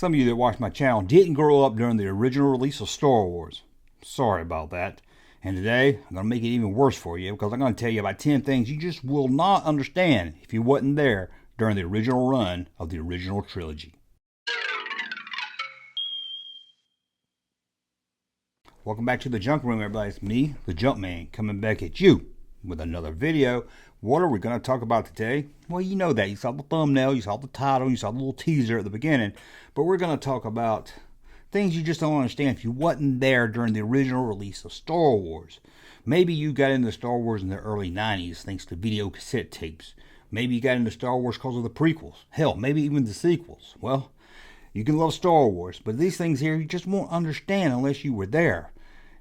Some of you that watch my channel didn't grow up during the original release of Star Wars. Sorry about that. And today, I'm going to make it even worse for you because I'm going to tell you about 10 things you just will not understand if you wasn't there during the original run of the original trilogy. Welcome back to the Junk Room, everybody. It's me, the Junkman, coming back at you with another video. What are we going to talk about today? Well, you know that. You saw the thumbnail, you saw the title, you saw the little teaser at the beginning. But we're going to talk about things you just don't understand if you wasn't there during the original release of Star Wars. Maybe you got into Star Wars in the early 90s thanks to video cassette tapes. Maybe you got into Star Wars because of the prequels. Hell, maybe even the sequels. Well, you can love Star Wars, but these things here you just won't understand unless you were there.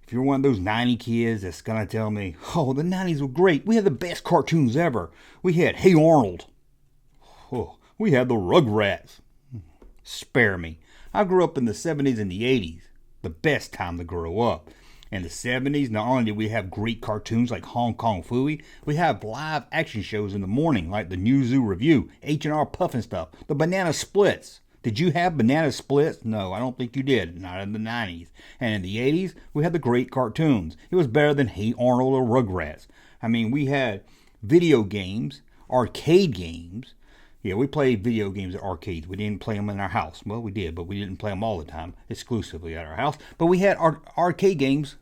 If you're one of those 90 kids that's going to tell me, oh, the 90s were great. We had the best cartoons ever. We had Hey Arnold. Oh, we had the Rugrats. Spare me. I grew up in the 70s and the 80s. The best time to grow up. In the 70s, not only did we have great cartoons like Hong Kong Phooey, we had live action shows in the morning like the New Zoo Review, H&R Puffin Stuff, the Banana Splits. Did you have Banana Splits? No, I don't think you did. Not in the 90s. And in the 80s, we had the great cartoons. It was better than Hey Arnold or Rugrats. I mean, we had video games, arcade games. Yeah, we played video games at arcades. We didn't play them in our house. Well, we did, but we didn't play them all the time, exclusively at our house. But we had arcade games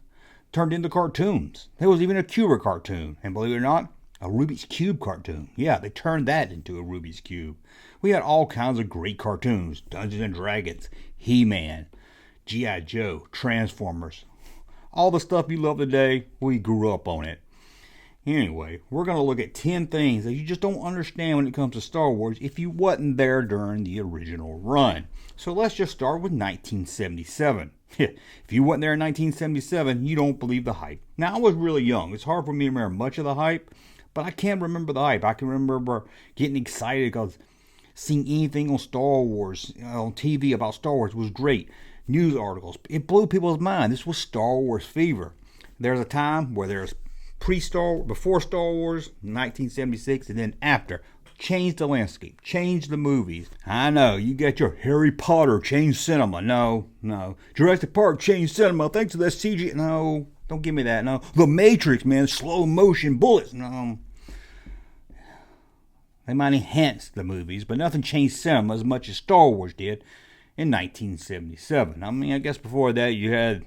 turned into cartoons. There was even a Cuba cartoon. And believe it or not, a Rubik's Cube cartoon. Yeah, they turned that into a Rubik's Cube. We had all kinds of great cartoons. Dungeons and Dragons, He-Man, G.I. Joe, Transformers. All the stuff you love today, we grew up on it. Anyway, we're going to look at 10 things that you just don't understand when it comes to Star Wars if you wasn't there during the original run. So let's just start with 1977. If you wasn't there in 1977, you don't believe the hype. Now, I was really young. It's hard for me to remember much of the hype, but I can remember the hype. I can remember getting excited because seeing anything on Star Wars, on TV about Star Wars was great. News articles, it blew people's mind. This was Star Wars fever. There's a time where there's before Star Wars, 1976, and then after. Changed the landscape, changed the movies. I know, you got your Harry Potter changed cinema. No. Jurassic Park changed cinema thanks to that CG. No, don't give me that. No. The Matrix, man, slow motion bullets. No. They might enhance the movies, but nothing changed cinema as much as Star Wars did in 1977. I mean, I guess before that you had,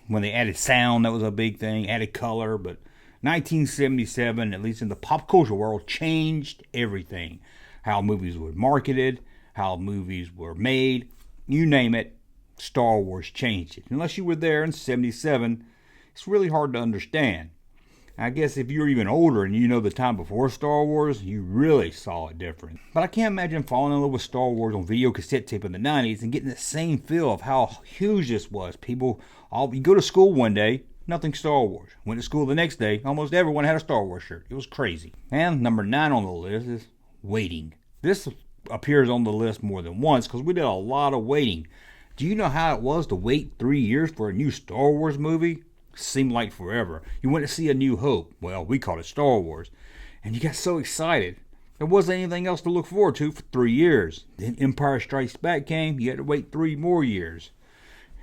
when they added sound, that was a big thing, added color, but 1977, at least in the pop culture world, changed everything. How movies were marketed, how movies were made, you name it, Star Wars changed it. Unless you were there in 77, it's really hard to understand. I guess if you're even older and you know the time before Star Wars, you really saw it different. But I can't imagine falling in love with Star Wars on video cassette tape in the 90s and getting the same feel of how huge this was. You go to school one day, nothing Star Wars. Went to school the next day, almost everyone had a Star Wars shirt. It was crazy. And number 9 on the list is waiting. This appears on the list more than once because we did a lot of waiting. Do you know how it was to wait 3 years for a new Star Wars movie? Seemed like forever. You went to see A New Hope. Well, we called it Star Wars. And you got so excited. There wasn't anything else to look forward to for 3 years. Then Empire Strikes Back came. You had to wait 3 more years.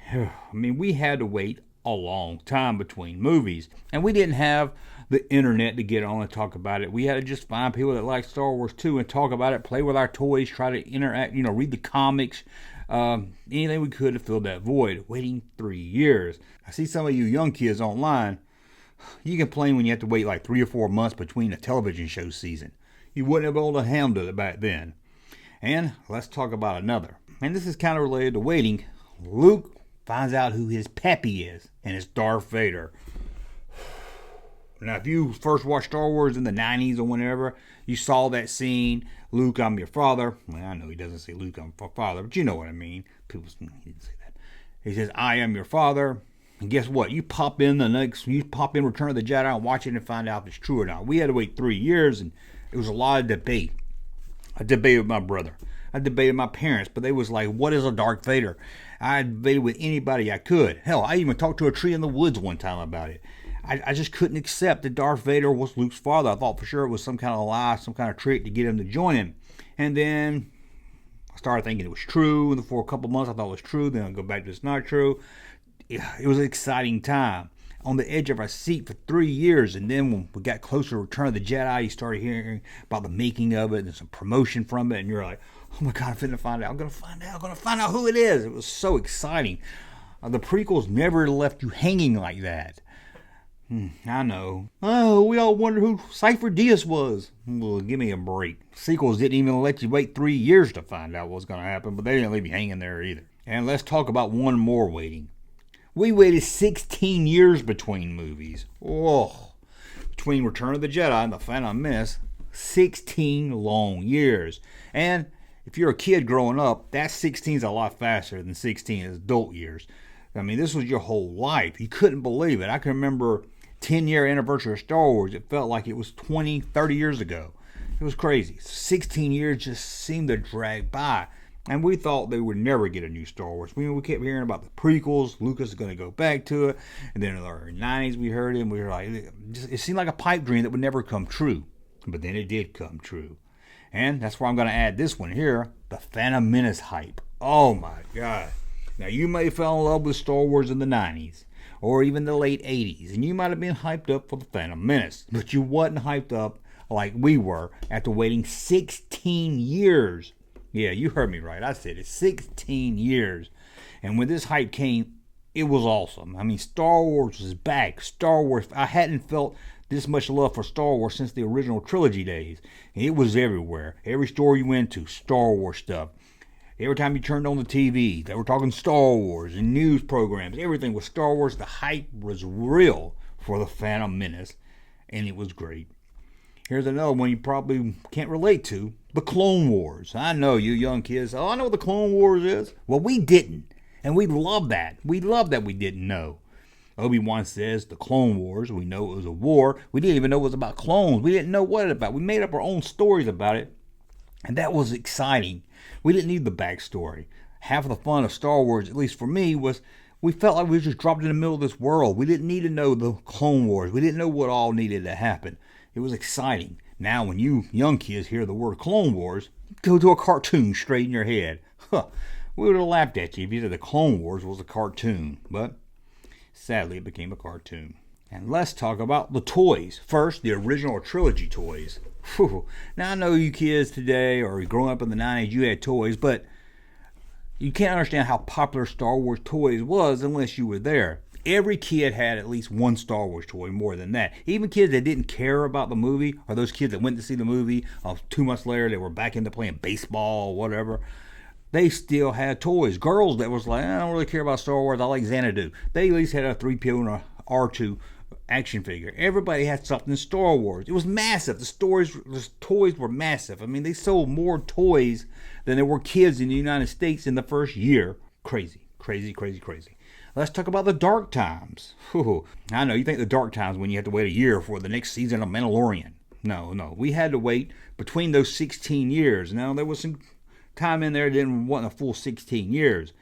I mean, we had to wait a long time between movies. And we didn't have the internet to get on and talk about it. We had to just find people that liked Star Wars too and talk about it, play with our toys, try to interact, read the comics. Anything we could to fill that void, waiting 3 years. I see some of you young kids online, you complain when you have to wait like 3 or 4 months between a television show season. You wouldn't have been able to handle it back then. And let's talk about another. And this is kind of related to waiting. Luke finds out who his pappy is, and it's Darth Vader. Now, if you first watched Star Wars in the 90s or whenever, you saw that scene, Luke, I'm your father. Well, I know he doesn't say Luke, I'm your father, but you know what I mean. He didn't say that. He says, I am your father. And guess what? You pop in Return of the Jedi and watch it and find out if it's true or not. We had to wait 3 years, and it was a lot of debate. I debated with my brother. I debated my parents, but they was like, what is a Darth Vader? I debated with anybody I could. Hell, I even talked to a tree in the woods one time about it. I just couldn't accept that Darth Vader was Luke's father. I thought for sure it was some kind of lie, some kind of trick to get him to join him. And then I started thinking it was true, and for a couple months I thought it was true, then I go back to it's not true. It was an exciting time. On the edge of our seat for 3 years, and then when we got closer to Return of the Jedi, you started hearing about the making of it and some promotion from it, and you're like, oh my God, I'm finna find out. I'm gonna find out who it is. It was so exciting. The prequels never left you hanging like that. I know. Oh, we all wonder who Cypher Diaz was. Well, give me a break. Sequels didn't even let you wait 3 years to find out what was going to happen, but they didn't leave you hanging there either. And let's talk about one more waiting. We waited 16 years between movies. Oh, between Return of the Jedi and The Phantom Menace, 16 long years. And if you're a kid growing up, that 16 is a lot faster than 16 is adult years. I mean, this was your whole life. You couldn't believe it. I can remember 10-year anniversary of Star Wars. It felt like it was 20, 30 years ago. It was crazy. 16 years just seemed to drag by. And we thought they would never get a new Star Wars. We kept hearing about the prequels. Lucas is going to go back to it. And then in the early 90s, we heard it. And we were like, it seemed like a pipe dream that would never come true. But then it did come true. And that's why I'm going to add this one here. The Phantom Menace hype. Oh my God. Now, you may have fell in love with Star Wars in the 90s. Or even the late 80s. And you might have been hyped up for the Phantom Menace. But you wasn't hyped up like we were after waiting 16 years. Yeah, you heard me right. I said it. 16 years. And when this hype came, it was awesome. I mean, Star Wars was back. Star Wars. I hadn't felt this much love for Star Wars since the original trilogy days. It was everywhere. Every store you went to, Star Wars stuff. Every time you turned on the TV, they were talking Star Wars and news programs. Everything was Star Wars. The hype was real for the Phantom Menace. And it was great. Here's another one you probably can't relate to. The Clone Wars. I know you young kids. Oh, I know what the Clone Wars is. Well, we didn't. And we love that. We love that we didn't know. Obi-Wan says the Clone Wars. We know it was a war. We didn't even know it was about clones. We didn't know what it was about. We made up our own stories about it. And that was exciting. We didn't need the backstory. Half of the fun of Star Wars, at least for me, was we felt like we were just dropped in the middle of this world. We didn't need to know the Clone Wars. We didn't know what all needed to happen. It was exciting. Now, when you young kids hear the word Clone Wars, go to a cartoon straight in your head. Huh. We would have laughed at you if you said the Clone Wars was a cartoon. But sadly, it became a cartoon. And let's talk about the toys. First, the original trilogy toys. Whew. Now, I know you kids today, or growing up in the 90s, you had toys, but you can't understand how popular Star Wars toys was unless you were there. Every kid had at least one Star Wars toy, more than that. Even kids that didn't care about the movie, or those kids that went to see the movie, 2 months later they were back into playing baseball or whatever, they still had toys. Girls that was like, I don't really care about Star Wars, I like Xanadu. They at least had a 3PO and a R2 action figure. Everybody had something Star Wars. It was massive. The toys were massive. I mean, they sold more toys than there were kids in the United States in the first year. Crazy, crazy, crazy, crazy. Let's talk about the dark times. Whew. I know you think the dark times when you have to wait a year for the next season of Mandalorian. No. We had to wait between those 16 years. Now, there was some time in there that didn't want a full 16 years.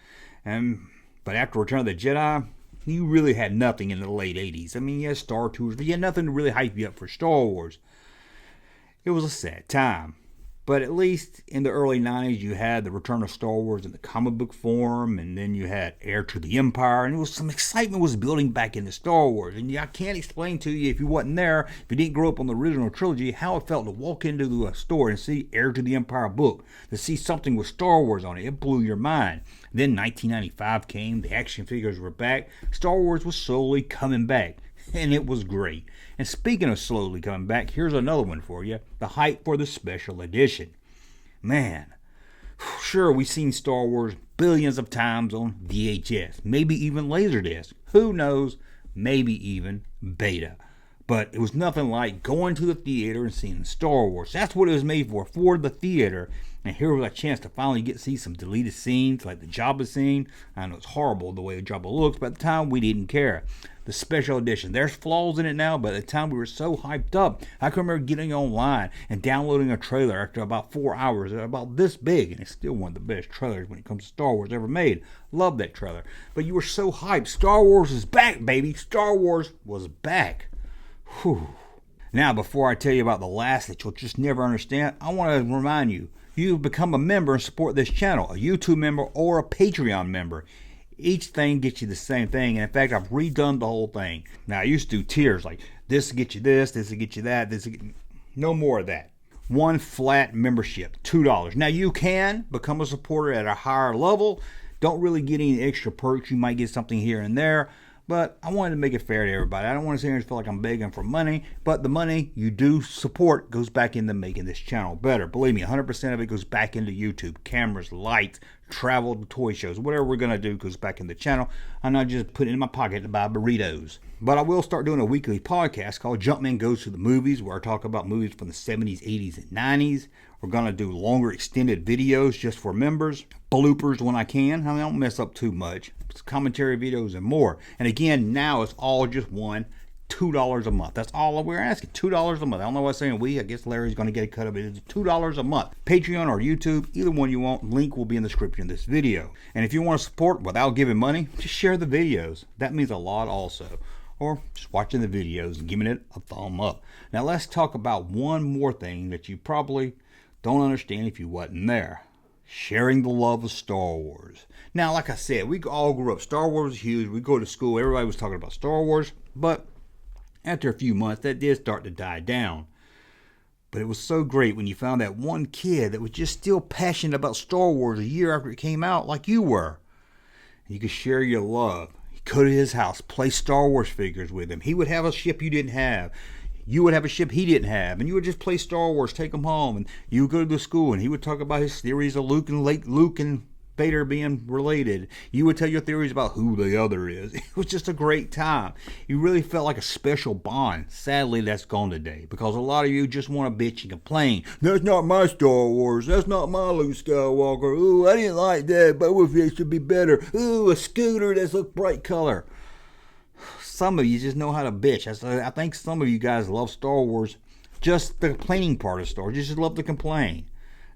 But after Return of the Jedi, you really had nothing in the late 80s. I mean, you had Star Tours, but you had nothing to really hype you up for Star Wars. It was a sad time. But at least in the early 90s, you had the return of Star Wars in the comic book form, and then you had Heir to the Empire, and some excitement was building back into Star Wars. And I can't explain to you, if you wasn't there, if you didn't grow up on the original trilogy, how it felt to walk into a store and see Heir to the Empire book, to see something with Star Wars on it. It blew your mind. Then 1995 came, the action figures were back, Star Wars was slowly coming back, and it was great. And speaking of slowly coming back, here's another one for you. The hype for the special edition. Man, sure, we've seen Star Wars billions of times on VHS, maybe even Laserdisc. Who knows? Maybe even Beta. But it was nothing like going to the theater and seeing Star Wars. That's what it was made for the theater. And here was a chance to finally get to see some deleted scenes, like the Jabba scene. I know it's horrible the way Jabba looks, but at the time we didn't care. The special edition, there's flaws in it now, but at the time we were so hyped up. I can remember getting online and downloading a trailer after about 4 hours, about this big, and it's still one of the best trailers when it comes to Star Wars ever made. Love that trailer. But you were so hyped. Star Wars is back, baby. Star Wars was back. Whew. Now, before I tell you about the last that you'll just never understand, I want to remind you, you become a member and support this channel, a YouTube member or a Patreon member. Each thing gets you the same thing, and in fact, I've redone the whole thing. Now, I used to do tiers, like this will get you this will get you that, no more of that. One flat membership, $2. Now, you can become a supporter at a higher level. Don't really get any extra perks. You might get something here and there, but I wanted to make it fair to everybody. I don't want to sit here and feel like I'm begging for money, but the money you do support goes back into making this channel better. Believe me, 100% of it goes back into YouTube. Cameras, lights, travel, toy shows, whatever we're going to do goes back in the channel. I'm not just putting it in my pocket to buy burritos. But I will start doing a weekly podcast called Junkman Goes to the Movies, where I talk about movies from the 70s, 80s, and 90s. We're going to do longer extended videos just for members, bloopers when I can. I don't mess up too much. It's commentary videos and more. And again, now it's all just $2 a month. That's all we're asking, $2 a month. I don't know why I'm saying we. I guess Larry's going to get a cut of it. It's $2 a month. Patreon or YouTube, either one you want. Link will be in the description of this video. And if you want to support without giving money, just share the videos. That means a lot also. Or just watching the videos and giving it a thumb up. Now let's talk about one more thing that you probably don't understand if you wasn't there. Sharing the love of Star Wars. Now, like I said, we all grew up. Star Wars was huge. We go to school. Everybody was talking about Star Wars. But after a few months, that did start to die down. But it was so great when you found that one kid that was just still passionate about Star Wars a year after it came out like you were. You could share your love. You go to his house, play Star Wars figures with him. He would have a ship you didn't have. You would have a ship he didn't have, and you would just play Star Wars, take him home, and you would go to the school, and he would talk about his theories of Luke and Vader being related. You would tell your theories about who the other is. It was just a great time. You really felt like a special bond. Sadly, that's gone today, because a lot of you just want to bitch and complain. That's not my Star Wars. That's not my Luke Skywalker. Ooh, I didn't like that. Boba should be better. Ooh, a scooter that's a bright color. Some of you just know how to bitch. I think some of you guys love Star Wars, just the complaining part of Star Wars. You just love to complain.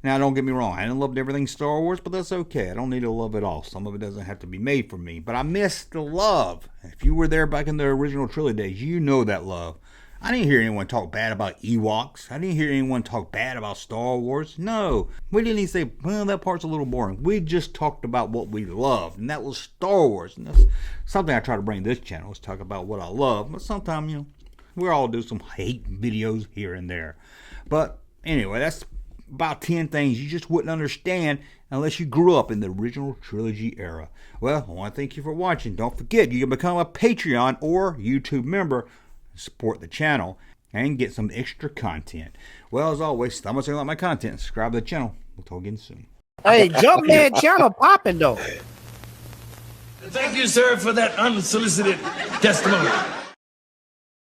Now, don't get me wrong. I didn't love everything Star Wars, but that's okay. I don't need to love it all. Some of it doesn't have to be made for me. But I miss the love. If you were there back in the original trilogy days, you know that love. I didn't hear anyone talk bad about Ewoks. I didn't hear anyone talk bad about Star Wars. No. We didn't even say, well, that part's a little boring. We just talked about what we loved, and that was Star Wars. And that's something I try to bring to this channel, is talk about what I love. But sometimes, we all do some hate videos here and there. But anyway, that's about 10 things you just wouldn't understand unless you grew up in the original trilogy era. Well, I want to thank you for watching. Don't forget, you can become a Patreon or YouTube member, support the channel, and get some extra content. Well, as always, I'm going to like my content. Subscribe to the channel. We'll talk again soon. Hey, Junkman channel popping though. Thank you, sir, for that unsolicited testimony.